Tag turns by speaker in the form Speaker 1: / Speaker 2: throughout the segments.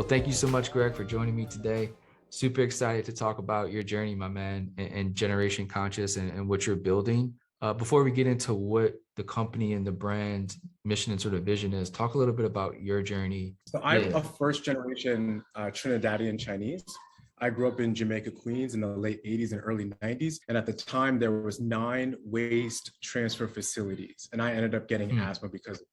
Speaker 1: Well, thank you so much, Greg, for joining me today. Super excited to talk about your journey, my man, and Generation Conscious and what you're building. Before we get into what the company and the brand mission and sort of vision is, talk a little bit about your journey.
Speaker 2: So I'm a first generation Trinidadian Chinese. I grew up in Jamaica, Queens in the late 80s and early 90s. And at the time, there was 9 waste transfer facilities. And I ended up getting asthma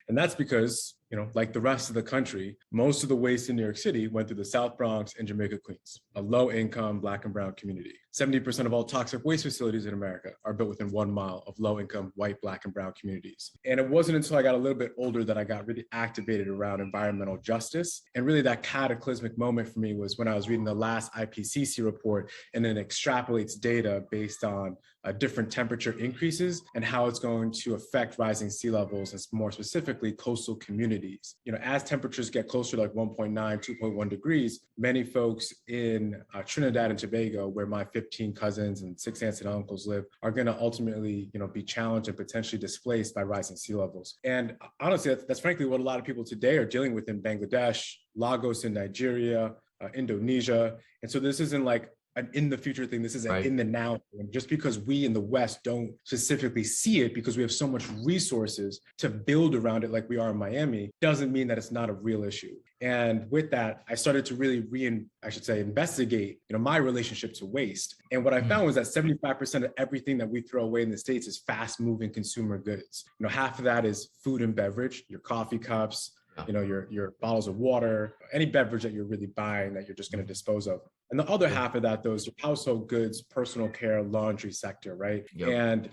Speaker 2: and that's because, like the rest of the country, most of the waste in New York City went through the South Bronx and Jamaica, Queens, a low income Black and brown community. 70% of all toxic waste facilities in America are built within 1 mile of low income white, Black and brown communities. And it wasn't until I got a little bit older that I got really activated around environmental justice. And really that cataclysmic moment for me was when I was reading the last IPCC report, and it extrapolates data based on different temperature increases and how it's going to affect rising sea levels, and more specifically coastal communities. As temperatures get closer to like 1.9, 2.1 degrees, many folks in Trinidad and Tobago, where my 15 cousins and 6 aunts and uncles live, are going to ultimately, be challenged and potentially displaced by rising sea levels. And honestly, that's frankly what a lot of people today are dealing with in Bangladesh, Lagos in Nigeria, Indonesia. And so this isn't like an in the future thing. This is an in the now thing. Just because we in the West don't specifically see it because we have so much resources to build around it like we are in Miami, doesn't mean that it's not a real issue. And with that, I started to really investigate, my relationship to waste. And what I found was that 75% of everything that we throw away in the States is fast moving consumer goods. Half of that is food and beverage, your coffee cups, your bottles of water, any beverage that you're really buying that you're just going to dispose of. And the other half of that, those are household goods, personal care, laundry sector, right? Yep. And,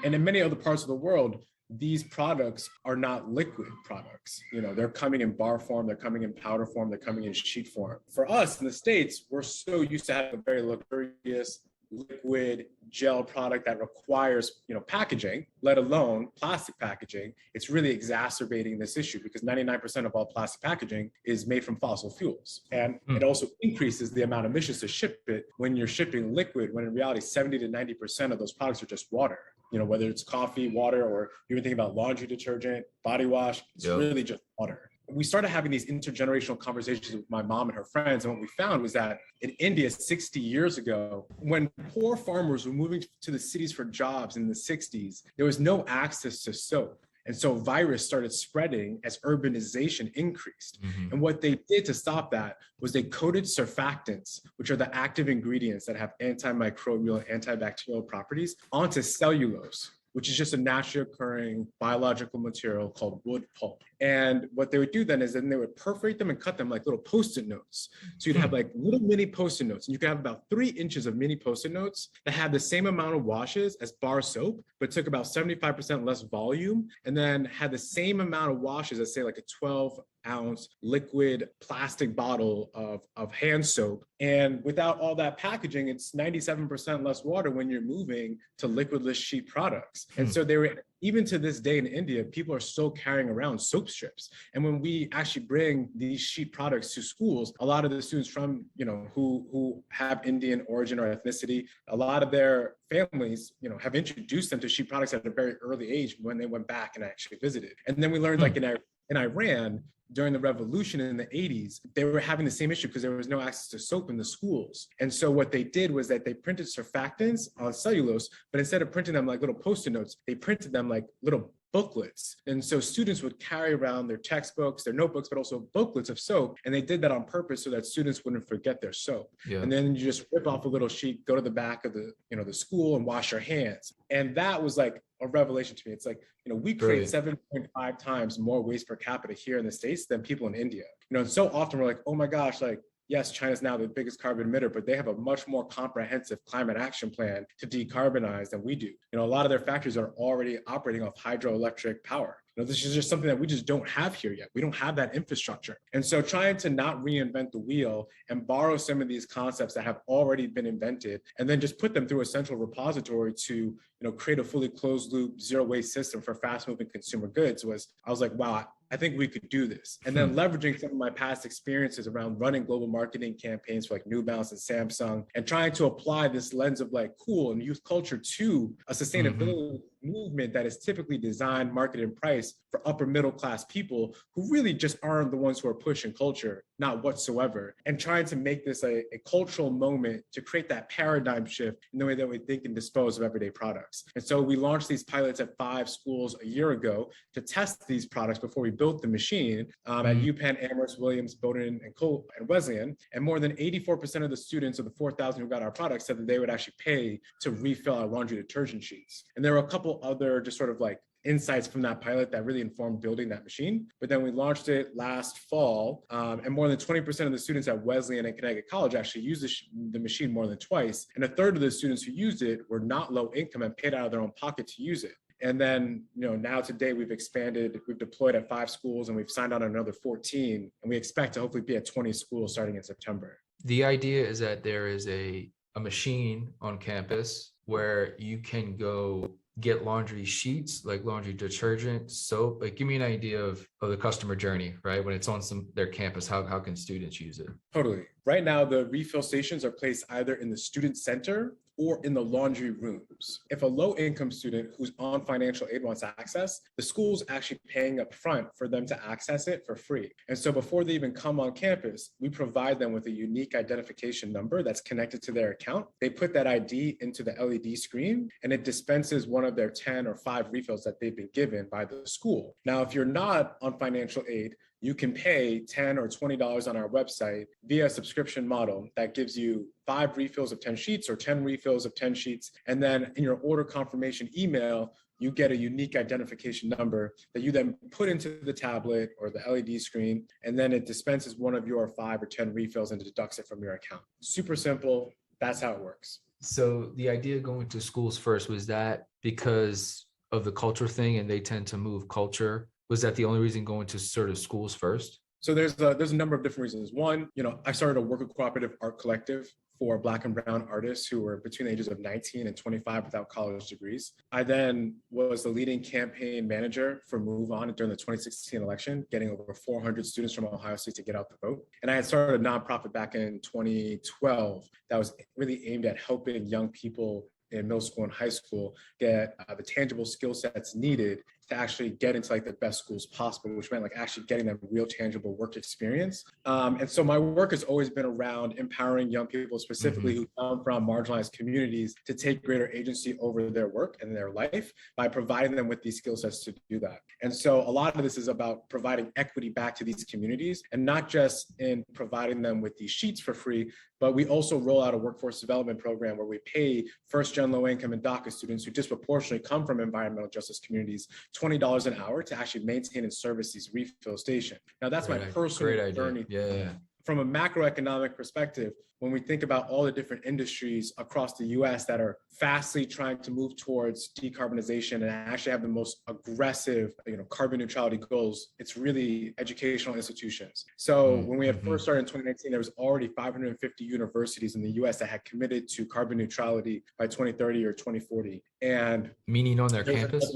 Speaker 2: and in many other parts of the world, these products are not liquid products. They're coming in bar form, they're coming in powder form, they're coming in sheet form. For us in the States, we're so used to having a very luxurious liquid gel product that requires, packaging, let alone plastic packaging. It's really exacerbating this issue because 99% of all plastic packaging is made from fossil fuels. And it also increases the amount of emissions to ship it when you're shipping liquid, when in reality, 70 to 90% of those products are just water. Whether it's coffee, water, or even thinking about laundry detergent, body wash, it's really just water. We started having these intergenerational conversations with my mom and her friends. And what we found was that in India 60 years ago, when poor farmers were moving to the cities for jobs in the 60s, there was no access to soap. And so virus started spreading as urbanization increased. And what they did to stop that was they coated surfactants, which are the active ingredients that have antimicrobial and antibacterial properties, onto cellulose, which is just a naturally occurring biological material called wood pulp. And what they would do then is they would perforate them and cut them like little Post-it notes. So you'd have like little mini Post-it notes, and you could have about 3 inches of mini Post-it notes that had the same amount of washes as bar soap, but took about 75% less volume, and then had the same amount of washes as, say, like a 12-ounce liquid plastic bottle of hand soap. And without all that packaging, it's 97% less water when you're moving to liquidless sheet products. And so they were, even to this day in India, people are still carrying around soap strips. And when we actually bring these sheet products to schools, a lot of the students from, who have Indian origin or ethnicity, a lot of their families, have introduced them to sheet products at a very early age when they went back and actually visited. And then we learned like in Iran, during the revolution in the 80s, they were having the same issue because there was no access to soap in the schools. And so what they did was that they printed surfactants on cellulose, but instead of printing them like little Post-it notes, they printed them like little booklets. And so students would carry around their textbooks, their notebooks, but also booklets of soap. And they did that on purpose so that students wouldn't forget their soap. And then you just rip off a little sheet, go to the back of the, the school and wash your hands. And that was like a revelation to me. It's like, we create 7.5 times more waste per capita here in the States than people in India. And so often we're like, oh my gosh, like, yes, China's now the biggest carbon emitter, but they have a much more comprehensive climate action plan to decarbonize than we do. A lot of their factories are already operating off hydroelectric power. This is just something that we just don't have here yet. We don't have that infrastructure. And so trying to not reinvent the wheel and borrow some of these concepts that have already been invented and then just put them through a central repository to, create a fully closed loop, zero waste system for fast moving consumer goods I was like, wow, I think we could do this. And then leveraging some of my past experiences around running global marketing campaigns for like New Balance and Samsung, and trying to apply this lens of like cool and youth culture to a sustainability movement that is typically designed, marketed, and priced for upper middle class people who really just aren't the ones who are pushing culture not whatsoever, and trying to make this a cultural moment to create that paradigm shift in the way that we think and dispose of everyday products. And so we launched these pilots at 5 schools a year ago to test these products before we built the machine at UPenn, Amherst, Williams, Bowdoin, and Cole and Wesleyan. And more than 84% of the students of the 4,000 who got our products said that they would actually pay to refill our laundry detergent sheets. And there were a couple other just sort of like insights from that pilot that really informed building that machine. But then we launched it last fall, and more than 20% of the students at Wesleyan and Connecticut College actually used the machine more than twice. And a third of the students who used it were not low income and paid out of their own pocket to use it. And then, now today we've expanded, we've deployed at 5 schools and we've signed on another 14. And we expect to hopefully be at 20 schools starting in September.
Speaker 1: The idea is that there is a machine on campus where you can go get laundry sheets, like laundry detergent, soap. Like, give me an idea of the customer journey, right? When it's on their campus, how can students use it?
Speaker 2: Totally. Right now, the refill stations are placed either in the student center or in the laundry rooms. If a low-income student who's on financial aid wants access, the school's actually paying up front for them to access it for free. And so before they even come on campus, we provide them with a unique identification number that's connected to their account. They put that ID into the LED screen, and it dispenses one of their 10 or 5 refills that they've been given by the school. Now, if you're not on financial aid, you can pay $10 or $20 on our website via a subscription model that gives you 5 refills of 10 sheets or 10 refills of 10 sheets. And then in your order confirmation email, you get a unique identification number that you then put into the tablet or the LED screen, and then it dispenses one of your 5 or 10 refills and deducts it from your account. Super simple. That's how it works.
Speaker 1: So the idea of going to schools first, was that because of the culture thing and they tend to move culture? Was that the only reason going to sort of schools first?
Speaker 2: So there's a number of different reasons. One, I started a worker cooperative art collective for Black and Brown artists who were between the ages of 19 and 25 without college degrees. I then was the leading campaign manager for Move On during the 2016 election, getting over 400 students from Ohio State to get out the vote. And I had started a nonprofit back in 2012 that was really aimed at helping young people in middle school and high school get the tangible skill sets needed to actually get into like the best schools possible, which meant like actually getting them real tangible work experience. And so my work has always been around empowering young people, specifically who come from marginalized communities, to take greater agency over their work and their life by providing them with these skill sets to do that. And so a lot of this is about providing equity back to these communities, and not just in providing them with these sheets for free, but we also roll out a workforce development program where we pay first-gen low-income and DACA students who disproportionately come from environmental justice communities $20 an hour to actually maintain and service these refill stations. Now, that's my personal journey.
Speaker 1: Yeah.
Speaker 2: From a macroeconomic perspective, when we think about all the different industries across the US that are fastly trying to move towards decarbonization and actually have the most aggressive, carbon neutrality goals, it's really educational institutions. So when we had first started in 2019, there was already 550 universities in the US that had committed to carbon neutrality by 2030 or 2040. And
Speaker 1: meaning on their campus?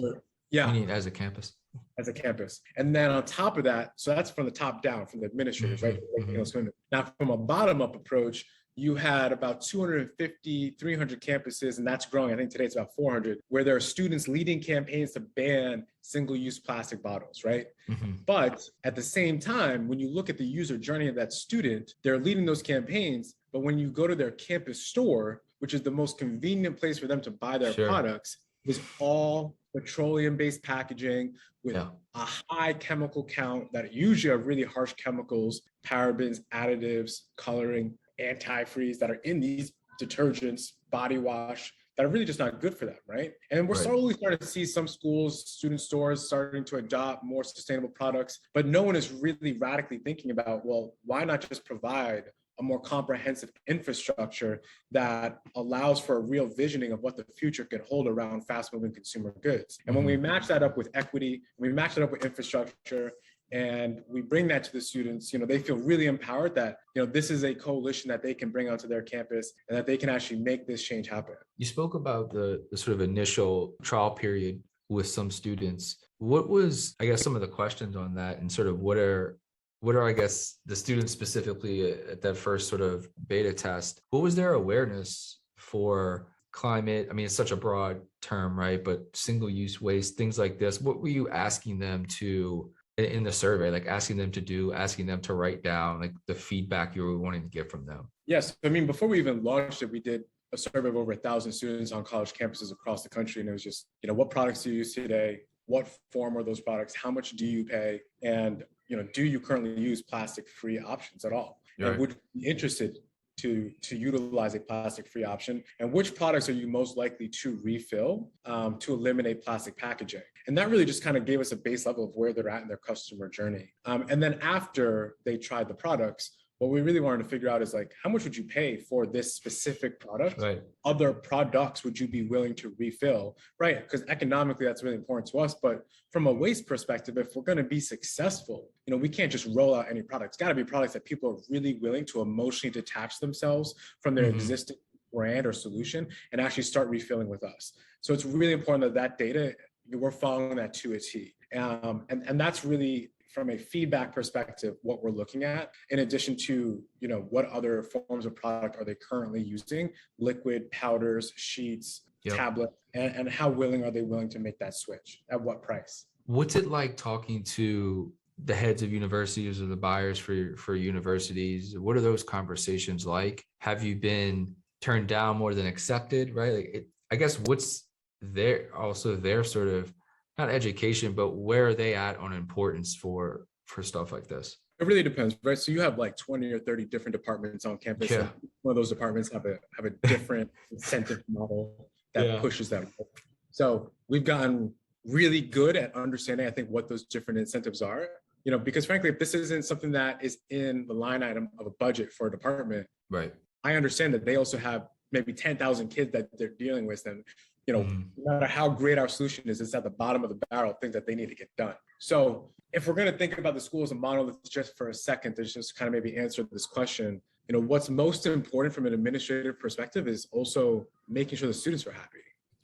Speaker 2: Yeah.
Speaker 1: Meaning as a campus?
Speaker 2: As a campus. And then on top of that, so that's from the top down, from the administrators, right? Now, from a bottom up approach, you had about 250, 300 campuses, and that's growing. I think today it's about 400, where there are students leading campaigns to ban single-use plastic bottles, right? But at the same time, when you look at the user journey of that student, they're leading those campaigns, but when you go to their campus store, which is the most convenient place for them to buy their products, is all petroleum-based packaging with a high chemical count that usually are really harsh chemicals, parabens, additives, coloring, antifreeze that are in these detergents, body wash, that are really just not good for them, right? And we're slowly starting to see some schools, student stores starting to adopt more sustainable products, but no one is really radically thinking about, well, why not just provide a more comprehensive infrastructure that allows for a real visioning of what the future could hold around fast-moving consumer goods. And when we match that up with equity, we match that up with infrastructure, and we bring that to the students, they feel really empowered that, this is a coalition that they can bring onto their campus and that they can actually make this change happen.
Speaker 1: You spoke about the sort of initial trial period with some students. What was, I guess, some of the questions on that, and sort of what are, I guess, the students specifically at that first sort of beta test, what was their awareness for climate? I mean, it's such a broad term, right? But single-use waste, things like this, what were you asking them to in the survey, like asking them to write down like the feedback you were wanting to get from them?
Speaker 2: Yes, I mean, before we even launched it, we did a survey of over 1,000 students on college campuses across the country, and it was just, what products do you use today? What form are those products? How much do you pay? And do you currently use plastic-free options at all?
Speaker 1: Right.
Speaker 2: And would you be interested to utilize a plastic-free option? And which products are you most likely to refill to eliminate plastic packaging? And that really just kind of gave us a base level of where they're at in their customer journey. And then after they tried the products, what we really wanted to figure out is like, how much would you pay for this specific product?
Speaker 1: Right.
Speaker 2: Other products would you be willing to refill, right? Because economically, that's really important to us. But from a waste perspective, if we're going to be successful, we can't just roll out any products. It's got to be products that people are really willing to emotionally detach themselves from their existing brand or solution and actually start refilling with us. So it's really important that data, we're following that to a T. And that's really, from a feedback perspective, what we're looking at, in addition to, what other forms of product are they currently using, liquid, powders, sheets, tablets, and how willing are they to make that switch, at what price?
Speaker 1: What's it like talking to the heads of universities or the buyers for universities? What are those conversations like? Have you been turned down more than accepted, right? Like I guess what's their sort of, not education, but where are they at on importance for stuff like this?
Speaker 2: It really depends, right? So you have like 20 or 30 different departments on campus.
Speaker 1: Yeah.
Speaker 2: One of those departments have a different incentive model that pushes them. So we've gotten really good at understanding, I think, what those different incentives are, because frankly, if this isn't something that is in the line item of a budget for a department,
Speaker 1: right,
Speaker 2: I understand that they also have maybe 10,000 kids that they're dealing with, and no matter how great our solution is, it's at the bottom of the barrel, things that they need to get done. So if we're going to think about the school as a monolith just for a second, to just kind of maybe answer this question, what's most important from an administrative perspective is also making sure the students are happy.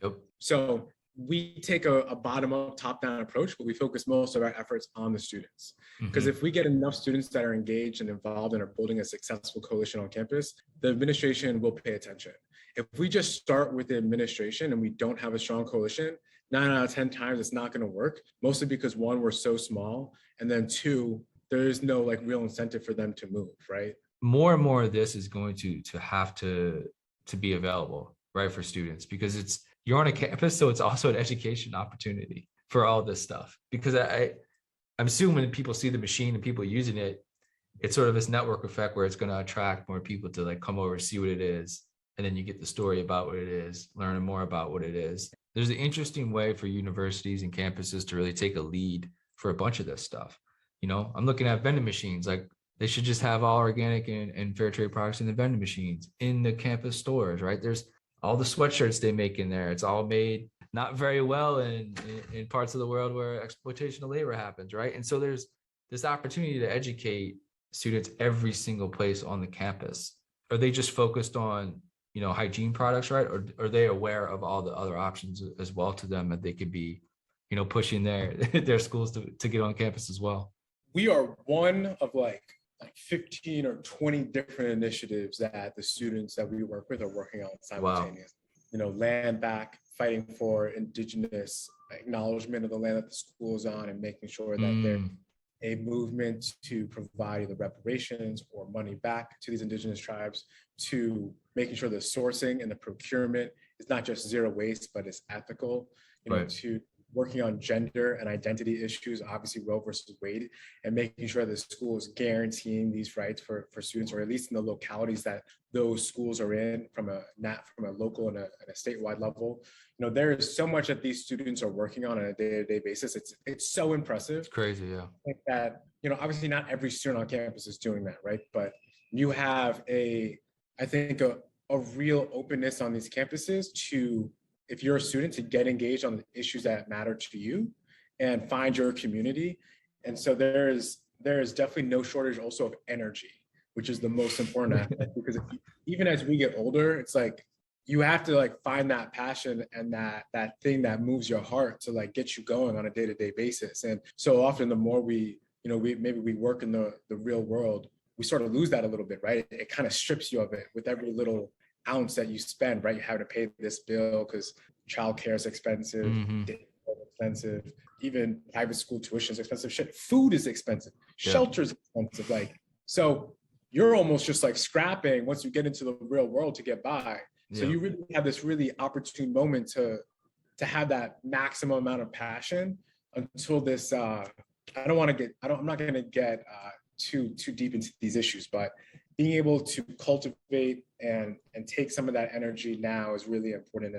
Speaker 1: Yep.
Speaker 2: So we take a bottom-up, top-down approach, but we focus most of our efforts on the students. Because if we get enough students that are engaged and involved and are building a successful coalition on campus, the administration will pay attention. If we just start with the administration and we don't have a strong coalition, 9 out of 10 times it's not going to work, mostly because one, we're so small, and then two, there is no like real incentive for them to move, right?
Speaker 1: More and more of this is going to have to be available, right, for students, because you're on a campus, so it's also an education opportunity for all this stuff. Because I'm assuming when people see the machine and people using it, it's sort of this network effect where it's going to attract more people to like come over, see what it is. And then you get the story about what it is, learning more about what it is. There's an interesting way for universities and campuses to really take a lead for a bunch of this stuff. I'm looking at vending machines. Like they should just have all organic and fair trade products in the vending machines in the campus stores, right? There's all the sweatshirts they make in there. It's all made not very well in parts of the world where exploitation of labor happens, right? And so there's this opportunity to educate students every single place on the campus. Are they just focused on hygiene products, right? Or are they aware of all the other options as well to them that they could be, pushing their schools to get on campus as well?
Speaker 2: We are one of like 15 or 20 different initiatives that the students that we work with are working on simultaneously. Wow. Land back, fighting for indigenous acknowledgement of the land that the school is on, and making sure that there's a movement to provide either reparations or money back to these indigenous tribes, to making sure the sourcing and the procurement is not just zero waste, but it's ethical,
Speaker 1: right,
Speaker 2: to working on gender and identity issues, obviously Roe versus Wade, and making sure the school is guaranteeing these rights for students, or at least in the localities that those schools are in, from a local and a statewide level. There is so much that these students are working on a day-to-day basis. It's so impressive.
Speaker 1: It's crazy, yeah.
Speaker 2: I think that, obviously not every student on campus is doing that, right? But you have a real openness on these campuses to, if you're a student, to get engaged on the issues that matter to you and find your community. And so there is definitely no shortage also of energy, which is the most important aspect, because even as we get older, it's like you have to like find that passion and that thing that moves your heart to like get you going on a day-to-day basis. And so often the more we work in the real world, we sort of lose that a little bit, right? It kind of strips you of it with every little ounce that you spend, right? You have to pay this bill because childcare is expensive, expensive. Even private school tuition is expensive. Shit, food is expensive.
Speaker 1: Yeah.
Speaker 2: Shelter is expensive. Like, so you're almost just like scrapping once you get into the real world to get by. So
Speaker 1: Yeah.
Speaker 2: you really have this really opportune moment to have that maximum amount of passion until this. I'm not going to get too deep into these issues, but being able to cultivate and take some of that energy now is really important.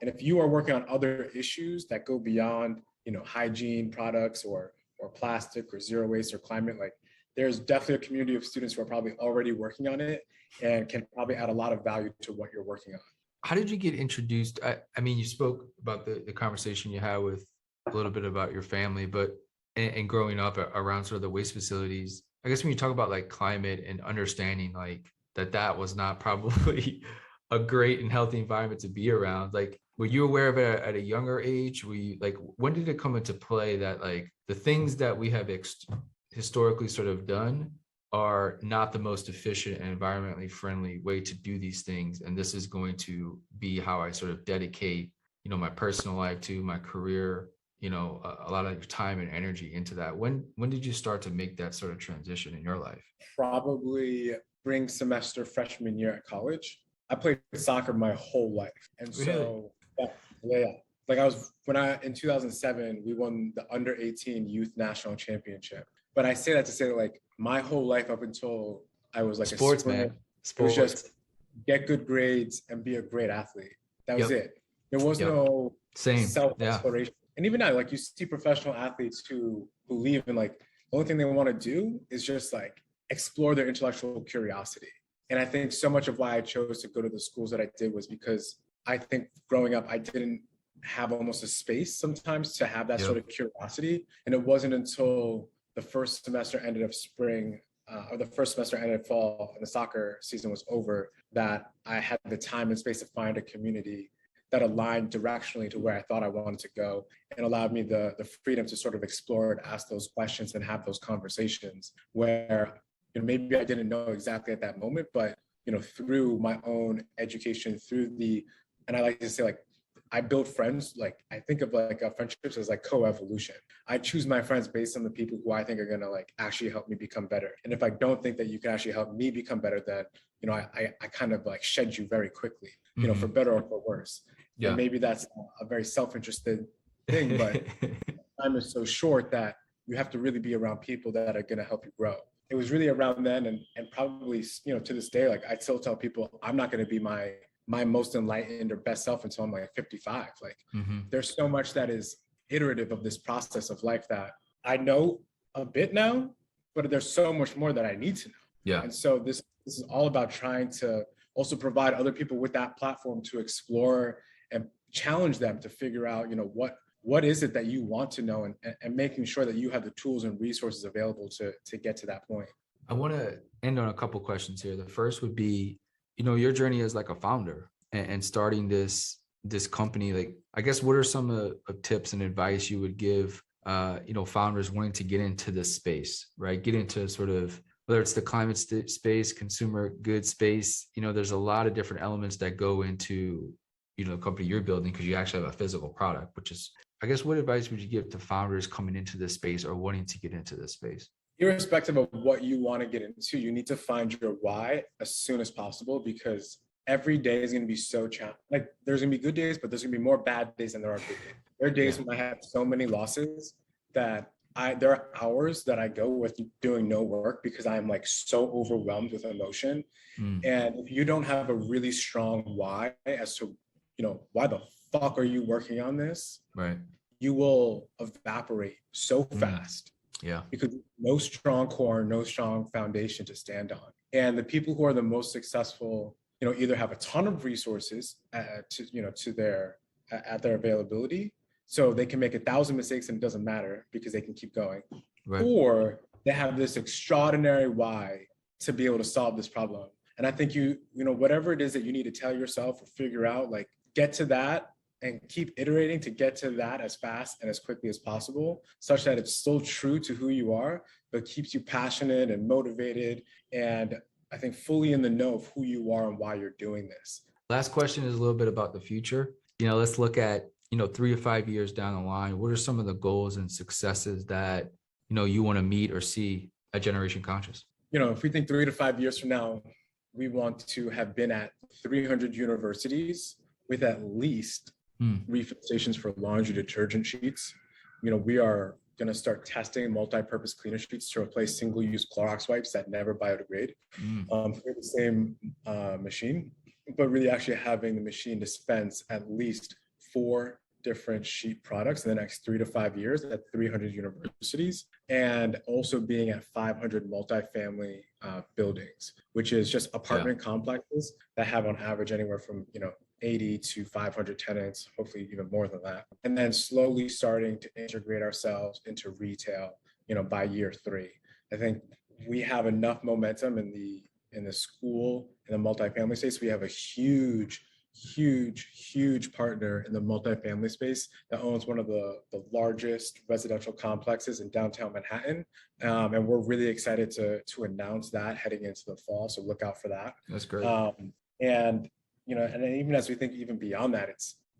Speaker 2: And if you are working on other issues that go beyond, hygiene products or plastic or zero waste or climate, like there's definitely a community of students who are probably already working on it and can probably add a lot of value to what you're working on.
Speaker 1: How did you get introduced? I mean, you spoke about the conversation you had with a little bit about your family, but and growing up around sort of the waste facilities. I guess when you talk about like climate and understanding like that was not probably a great and healthy environment to be around, like were you aware of it at a younger age? Were you like, when did it come into play that like the things that we have historically sort of done are not the most efficient and environmentally friendly way to do these things, and this is going to be how I sort of dedicate my personal life to my career, a lot of your time and energy into that? When did you start to make that sort of transition in your life?
Speaker 2: Probably spring semester freshman year at college. I played soccer my whole life, and
Speaker 1: Really?
Speaker 2: so yeah. Like in 2007 we won the under 18 youth national championship. But I say that to say that like my whole life up until I was like
Speaker 1: Sports, man.
Speaker 2: It was
Speaker 1: Sports.
Speaker 2: just get good grades and be a great athlete. That was it. There was no
Speaker 1: Same.
Speaker 2: self-exploration. Yeah. And even now, like you see professional athletes who believe in like the only thing they want to do is just like explore their intellectual curiosity. And I think so much of why I chose to go to the schools that I did was because I think growing up, I didn't have almost a space sometimes to have that sort of curiosity. And it wasn't until the first semester ended of spring or the first semester ended of fall and the soccer season was over that I had the time and space to find a community that aligned directionally to where I thought I wanted to go and allowed me the freedom to sort of explore and ask those questions and have those conversations where maybe I didn't know exactly at that moment, but through my own education, and I like to say like I build friends, like I think of like friendships as like co-evolution. I choose my friends based on the people who I think are gonna like actually help me become better. And if I don't think that you can actually help me become better, then I kind of like shed you very quickly, for better or for worse. Yeah. And maybe that's a very self-interested thing, but time is so short that you have to really be around people that are gonna help you grow. It was really around then and probably, to this day, like I still tell people I'm not gonna be my most enlightened or best self until I'm like 55. Like there's so much that is iterative of this process of life that I know a bit now, but there's so much more that I need to know. Yeah. And so this is all about trying to also provide other people with that platform to explore and challenge them to figure out, what is it that you want to know and making sure that you have the tools and resources available to get to that point.
Speaker 1: I want to end on a couple questions here. The first would be, your journey as like a founder and starting this company. Like, I guess, what are some of tips and advice you would give, founders wanting to get into this space, right? Get into sort of, whether it's the climate space, consumer goods space, there's a lot of different elements that go into, the company you're building because you actually have a physical product, which is, I guess, what advice would you give to founders coming into this space or wanting to get into this space?
Speaker 2: Irrespective of what you want to get into, you need to find your why as soon as possible because every day is going to be so challenging. Like there's going to be good days, but there's going to be more bad days than there are good days. There are days when I have so many losses that there are hours that I go with doing no work because I'm like so overwhelmed with emotion. And if you don't have a really strong why as to, why the fuck are you working on this? Right. You will evaporate so fast. Yeah. Because no strong core, no strong foundation to stand on. And the people who are the most successful, either have a ton of resources at their availability, so they can make 1,000 mistakes and it doesn't matter because they can keep going. Right. Or they have this extraordinary why to be able to solve this problem. And I think whatever it is that you need to tell yourself or figure out, like get to that and keep iterating to get to that as fast and as quickly as possible, such that it's still true to who you are, but keeps you passionate and motivated and I think fully in the know of who you are and why you're doing this.
Speaker 1: Last question is a little bit about the future. Let's look at 3 to 5 years down the line, what are some of the goals and successes that, you want to meet or see at Generation Conscious?
Speaker 2: If we think 3 to 5 years from now, we want to have been at 300 universities with at least refill stations for laundry detergent sheets. We are going to start testing multi-purpose cleaner sheets to replace single-use Clorox wipes that never biodegrade through the same machine, but really actually having the machine dispense at least 4 different sheet products in the next 3 to 5 years at 300 universities, and also being at 500 multifamily buildings, which is just apartment complexes that have on average anywhere from 80 to 500 tenants, hopefully even more than that. And then slowly starting to integrate ourselves into retail, by year 3. I think we have enough momentum in the school, in the multifamily space. We have a huge partner in the multifamily space that owns one of the largest residential complexes in downtown Manhattan. And we're really excited to announce that heading into the fall. So look out for that.
Speaker 1: That's great.
Speaker 2: And even as we think even beyond that,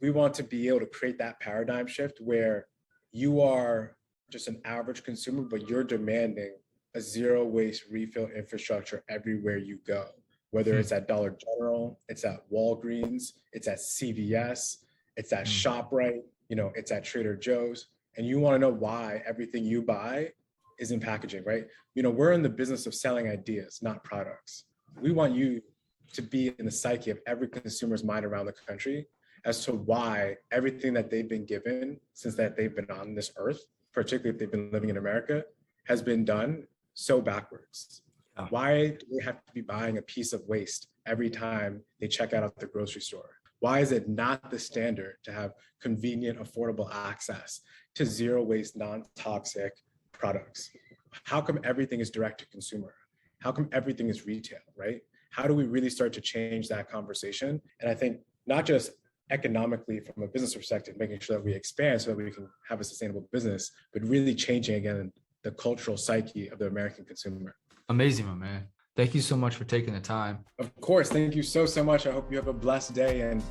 Speaker 2: we want to be able to create that paradigm shift where you are just an average consumer, but you're demanding a zero waste refill infrastructure everywhere you go. Whether it's at Dollar General, it's at Walgreens, it's at CVS, it's at ShopRite, it's at Trader Joe's, and you want to know why everything you buy is in packaging, right? We're in the business of selling ideas, not products. We want you to be in the psyche of every consumer's mind around the country as to why everything that they've been given since that they've been on this earth, particularly if they've been living in America, has been done so backwards. Why do they have to be buying a piece of waste every time they check out at the grocery store? Why is it not the standard to have convenient, affordable access to zero waste, non-toxic products? How come everything is direct to consumer? How come everything is retail, right? How do we really start to change that conversation? And I think not just economically from a business perspective, making sure that we expand so that we can have a sustainable business, but really changing again the cultural psyche of the American consumer.
Speaker 1: Amazing, my man. Thank you so much for taking the time.
Speaker 2: Of course. Thank you so much. I hope you have a blessed day and,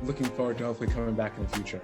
Speaker 2: looking forward to hopefully coming back in the future.